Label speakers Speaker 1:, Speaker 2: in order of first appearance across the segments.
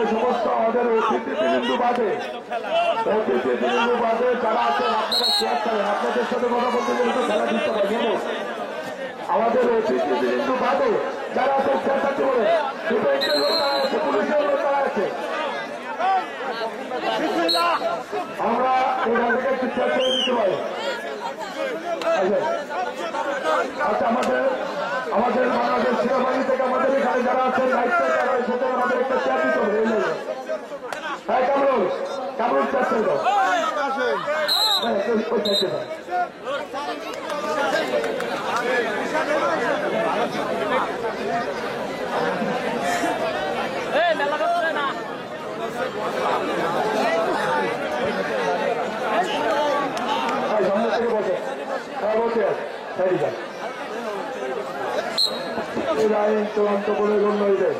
Speaker 1: সমস্ত আমাদের অতিথিবৃন্দ বাদে যারা আছেন আপনারা চেয়ার করেন, আপনাদের সাথে কথা বলতে গেলে তো খেলা দিতে পারবে। আমাদের অতিথিবৃন্দ বাদে যারা আছেন চেয়ার থাকতে বলে ডিফেন্সের লোক তারা আছে, পুলিশের লোক তারা আছে। আমরা এখান থেকে একটু চেয়ার করে দিতে পারি। আচ্ছা, আমাদের বাংলাদেশ সেনাবাহিনী থেকে আমাদের এখানে যারা আছেন দায়িত্বে তারা সাথে আমাদের একটা চেয়ার দিতে হবে। হ্যাঁ কামরুল চেয়ার ছেড়ে দাও। সামনে থেকে বসে এই আইন চূড়ান্ত বলে গণ্য হইবে।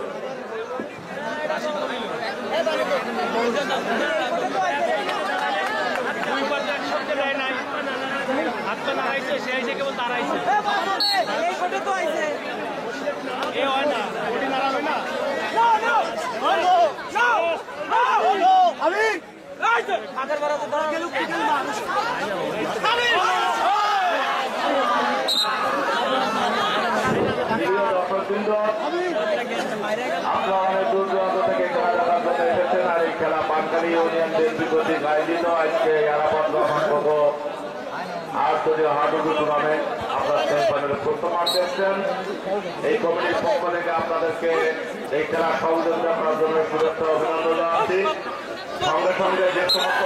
Speaker 1: আপনারা অনেক দূর দূরান্ত থেকে খেলা দেখার জন্য এসেছেন। আর এই খেলা পানকালী ইউনিয়ন দেশি কর্তৃক আয়োজিত আজকে এলাপথ আন্তর্জাতিক হাডুডু টুর্নামেন্ট আপনার সেমিফাইনালের প্রথম মাঠ দেখছেন। এই কমিটির পক্ষ থেকে আপনাদেরকে এই খেলা সহযোগিতা করার জন্য শুভেচ্ছা অভিনন্দন জানাচ্ছি। সঙ্গে সঙ্গে যে সমস্ত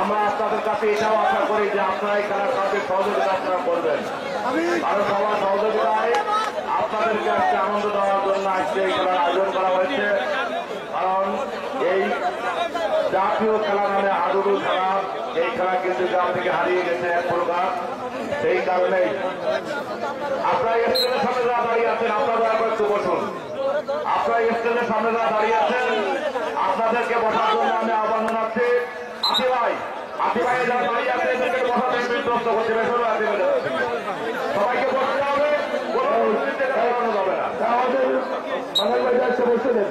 Speaker 1: আমরা আপনাদের কাছে এটাও আশা করি যে আপনারা এই খেলার কাছে সহযোগিতা আপনারা করবেন। কারণ সবার সহযোগিতায় আপনাদেরকে আজকে আনন্দ দেওয়ার জন্য আজকে এই খেলার আয়োজন করা হয়েছে। কারণ এই জাতীয় খেলা নামে হাডুডু খেলা, এই খেলা কিন্তু গ্রাম থেকে হারিয়ে গেছে এক প্রকার। সেই কারণেই আপনারা স্টেজের সামনে যারা দাঁড়িয়ে আছেন আপনারা একটু বসুন। আপনারা স্টেজের সামনে যারা দাঁড়িয়ে আছেন আপনাদেরকে বসার জন্য আমি আহ্বান জানাচ্ছি। আতি ভাই যারা দাঁড়িয়ে আছে এদেরকে বসাতে বিধ্বস্ত করছে, সবাইকে বসতে হবে, যাবে না। আমাদের বাঙাল ভাই যাচ্ছে বসে দেন।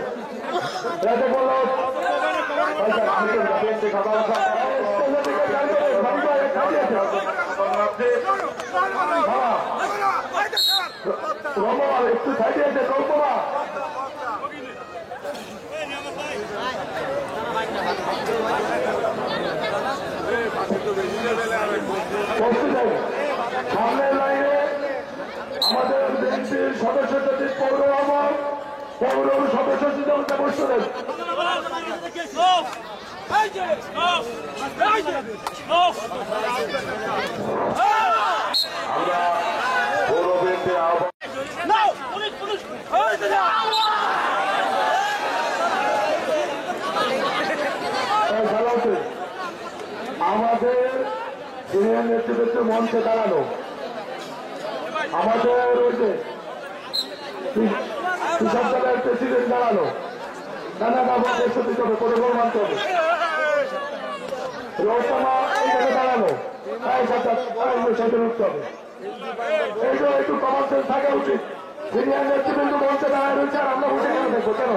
Speaker 1: একটু সাইডে আছে কল্পনা সামনের লাইনে আমাদের বিএনপির সদস্য সচিব পৌর সদস্য সচিবকে বসতে দেন। আমরা পৌর বিএনপির আমাদের সিনিয়র নেতৃত্ব মঞ্চে দাঁড়ানো, আমাদের রয়েছে কৃষক দলের প্রেসিডেন্ট দাঁড়ানো, নানা বাবা দেশে দিতে হবে, প্রোটোকল মানতে হবে। রোসমা এইখানে দাঁড়ানো, সাথে উঠতে হবে। এইগুলো একটু কমন সেন্স থাকা উচিত। সিনিয়র নেতৃবৃন্দ মঞ্চে দাঁড়ায় রয়েছে আর আমরা বসে কেন দেখবো কেন?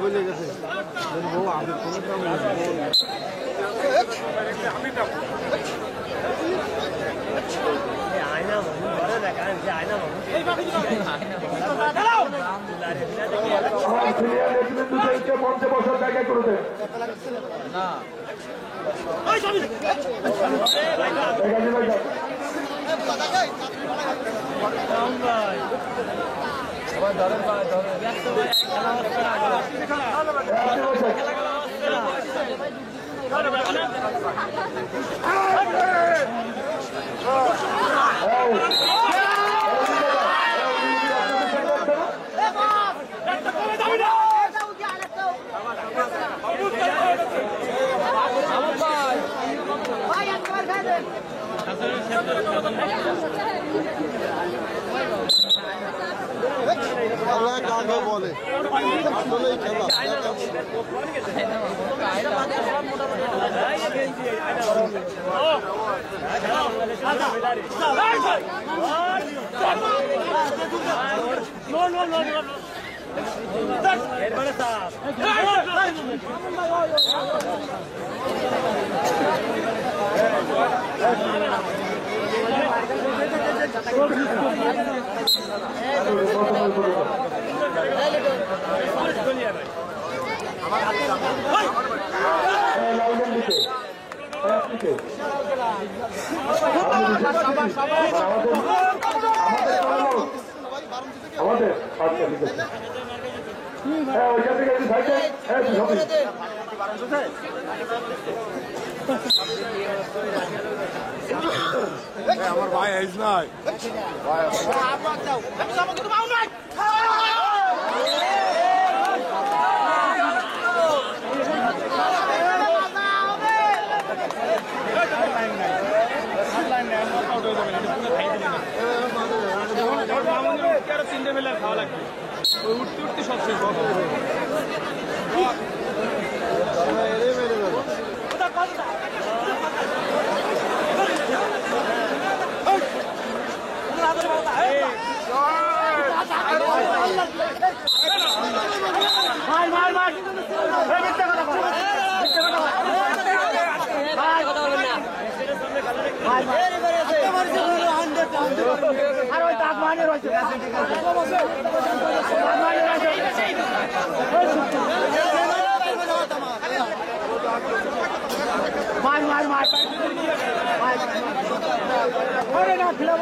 Speaker 1: বলে গেছে মঞ্চে বসার জায়গায় করে দেন। সবাই ধরেন
Speaker 2: বলে
Speaker 1: আমাদের আচ্ছা ঠিক আছে হ্যাঁ ওইখান থেকে থাকবেন হ্যাঁ
Speaker 2: আমার ভাই আইস নাই
Speaker 3: তিনটে বেলা খাওয়া লাগবে ওই উঠতে উঠতে সব শেষ
Speaker 4: আর ওই দাঁত মানে রয়েছে মার মার মার না খেলাম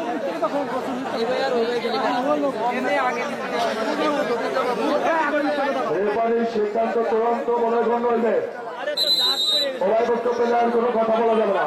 Speaker 1: সিদ্ধান্ত চূড়ান্ত মনে গণ্য হইবে সবাই বক্তব্য দেওয়ার কোনো কথা বলা যাবে না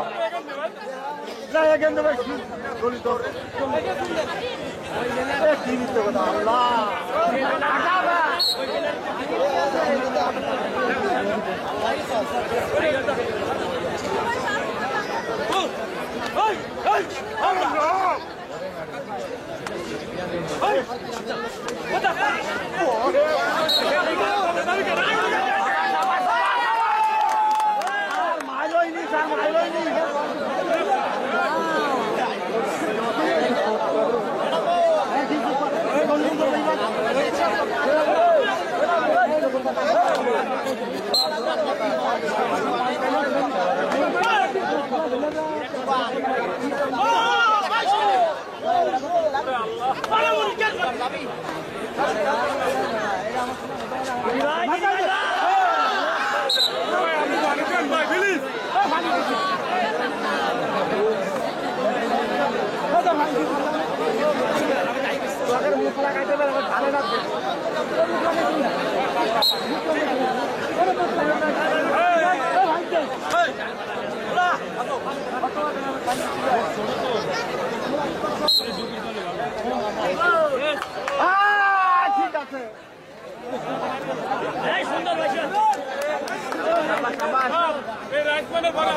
Speaker 4: ঠিক আছে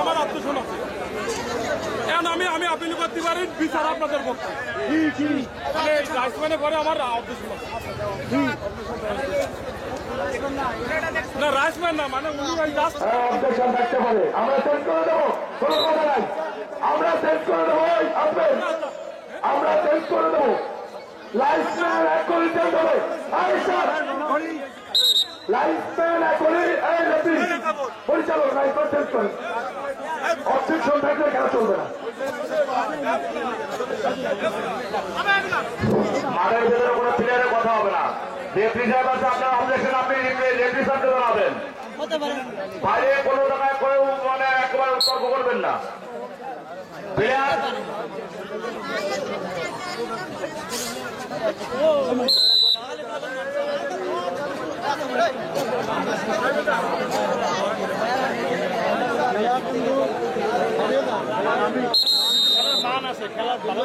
Speaker 3: আমার আত্মসন আছে এখন আমি আপিল করতে পারি বিচার আপনাদের পক্ষে রাইসম্যানে পরে আমার আত্মসন আছে না রাইসম্যান না মানে উনি
Speaker 1: অবজেকশন থাকতে পারে আমরা চেঞ্জ করে দেবো কোনো কথা নাই আমরা চেঞ্জ করে দেবো আসবেন আমরা চেঞ্জ করে দেবো লাইসম্যান এক করে চেঞ্জ হবে লাইসম্যান এক করে পরিচালক লাইসম্যান চেঞ্জ করেন অবজেকশন থাকলে কেন চলবে না মাঠের ভেতরে কোনো প্লেয়ারের কথা হবে না রেফারি সাহেব আছে আপনার অবজেকশন আপনি রেফারি সাহেবকে জানাবেন বাইরে কোনো জায়গায় কেউ মানে একেবারে তর্ক করবেন না প্লেয়ার
Speaker 3: মান আছে খেলার ভালো